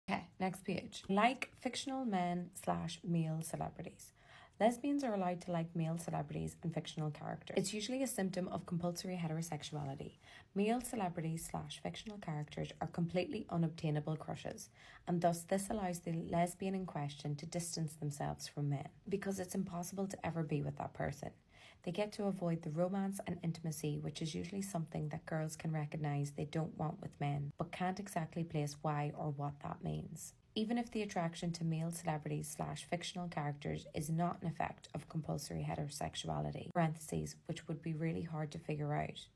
Okay, next page. Like fictional men/male celebrities. Lesbians are allowed to like male celebrities and fictional characters. It's usually a symptom of compulsory heterosexuality. Male celebrities/fictional characters are completely unobtainable crushes, and thus this allows the lesbian in question to distance themselves from men, because it's impossible to ever be with that person. They get to avoid the romance and intimacy, which is usually something that girls can recognise they don't want with men, but can't exactly place why or what that means. Even if the attraction to male celebrities/fictional characters is not an effect of compulsory heterosexuality, parentheses, which would be really hard to figure out,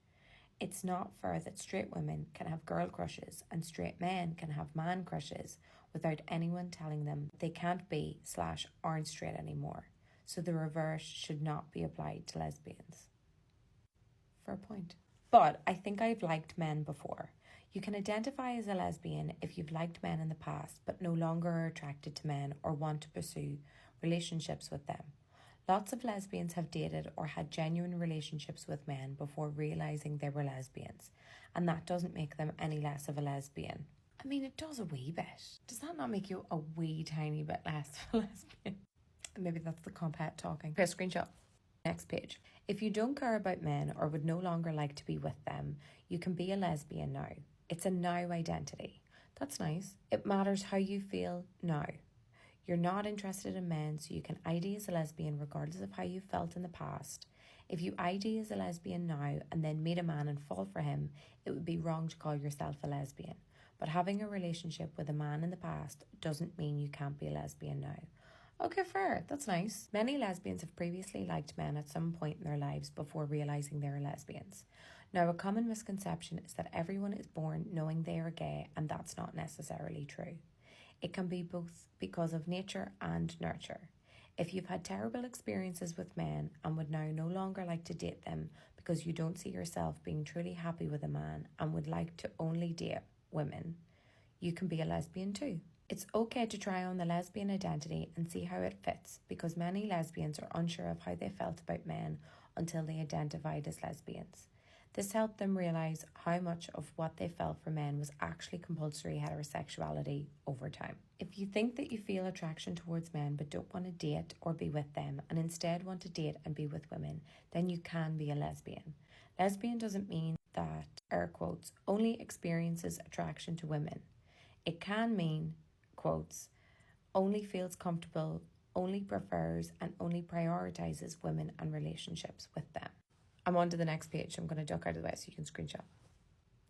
it's not fair that straight women can have girl crushes and straight men can have man crushes without anyone telling them they can't be/aren't straight anymore. So the reverse should not be applied to lesbians. Fair point. But I think I've liked men before. You can identify as a lesbian if you've liked men in the past but no longer are attracted to men or want to pursue relationships with them. Lots of lesbians have dated or had genuine relationships with men before realising they were lesbians, and that doesn't make them any less of a lesbian. I mean, it does a wee bit. Does that not make you a wee tiny bit less of a lesbian? Maybe that's the Comphet talking. Okay, screenshot. Next page. If you don't care about men or would no longer like to be with them, you can be a lesbian now. It's a now identity. That's nice. It matters how you feel now. You're not interested in men, so you can ID as a lesbian regardless of how you felt in the past. If you ID as a lesbian now and then meet a man and fall for him, it would be wrong to call yourself a lesbian. But having a relationship with a man in the past doesn't mean you can't be a lesbian now. Okay, fair. That's nice. Many lesbians have previously liked men at some point in their lives before realising they are lesbians. Now, a common misconception is that everyone is born knowing they are gay, and that's not necessarily true. It can be both because of nature and nurture. If you've had terrible experiences with men and would now no longer like to date them because you don't see yourself being truly happy with a man and would like to only date women, you can be a lesbian too. It's okay to try on the lesbian identity and see how it fits, because many lesbians are unsure of how they felt about men until they identified as lesbians. This helped them realise how much of what they felt for men was actually compulsory heterosexuality over time. If you think that you feel attraction towards men but don't want to date or be with them and instead want to date and be with women, then you can be a lesbian. Lesbian doesn't mean that, air quotes, only experiences attraction to women. It can mean, quotes, only feels comfortable, only prefers and only prioritises women and relationships with them. I'm on to the next page. I'm going to duck out of the way so you can screenshot.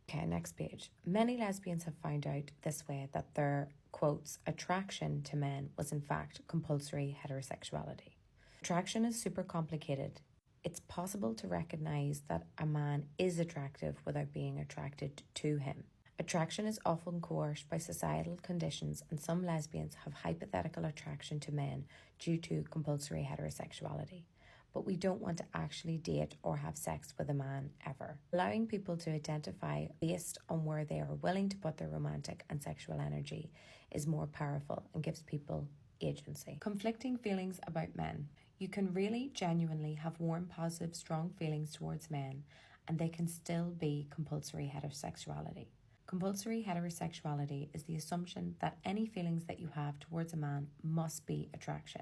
Okay, next page. Many lesbians have found out this way that their, quotes, attraction to men was in fact compulsory heterosexuality. Attraction is super complicated. It's possible to recognise that a man is attractive without being attracted to him. Attraction is often coerced by societal conditions, and some lesbians have hypothetical attraction to men due to compulsory heterosexuality. But we don't want to actually date or have sex with a man ever. Allowing people to identify based on where they are willing to put their romantic and sexual energy is more powerful and gives people agency. Conflicting feelings about men. You can really genuinely have warm, positive, strong feelings towards men, and they can still be compulsory heterosexuality. Compulsory heterosexuality is the assumption that any feelings that you have towards a man must be attraction,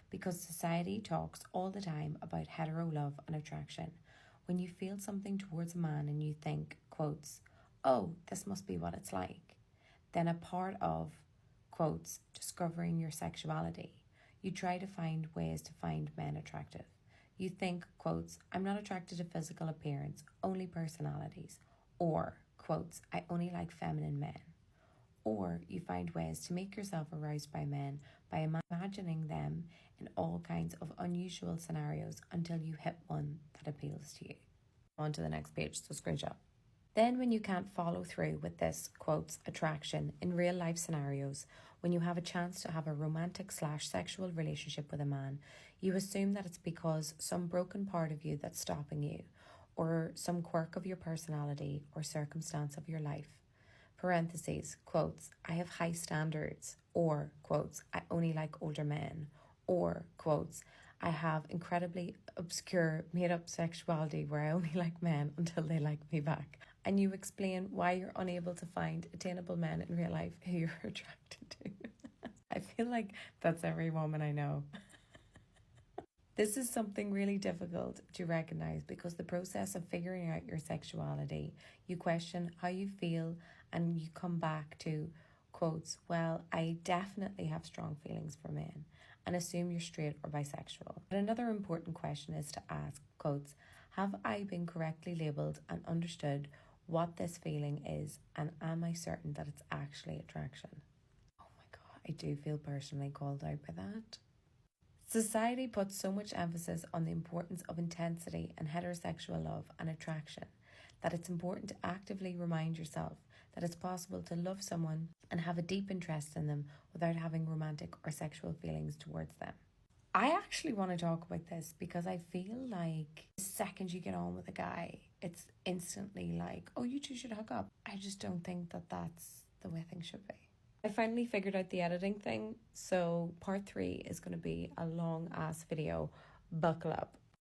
because society talks all the time about hetero love and attraction. When you feel something towards a man and you think, quotes, oh, this must be what it's like, then a part of, quotes, discovering your sexuality, you try to find ways to find men attractive. You think, quotes, I'm not attracted to physical appearance, only personalities, or, quotes, I only like feminine men. Or you find ways to make yourself aroused by men by imagining them in all kinds of unusual scenarios until you hit one that appeals to you. On to the next page, so screenshot. Then when you can't follow through with this, quotes, attraction in real life scenarios, when you have a chance to have a romantic/sexual relationship with a man, you assume that it's because some broken part of you that's stopping you, or some quirk of your personality or circumstance of your life. Parentheses, quotes, I have high standards, or, quotes, I only like older men, or, quotes, I have incredibly obscure made-up sexuality where I only like men until they like me back. And you explain why you're unable to find attainable men in real life who you're attracted feel like that's every woman I know. This is something really difficult to recognize because the process of figuring out your sexuality, you question how you feel and you come back to quotes, well, I definitely have strong feelings for men, and assume you're straight or bisexual. But another important question is to ask, quotes, have I been correctly labelled and understood what this feeling is, and am I certain that it's actually attraction? Oh my God, I do feel personally called out by that. Society puts so much emphasis on the importance of intensity and heterosexual love and attraction that it's important to actively remind yourself that it's possible to love someone and have a deep interest in them without having romantic or sexual feelings towards them. I actually want to talk about this because I feel like the second you get on with a guy, it's instantly like, oh, you two should hook up. I just don't think that that's the way things should be. I finally figured out the editing thing, so part 3 is going to be a long ass video. Buckle up.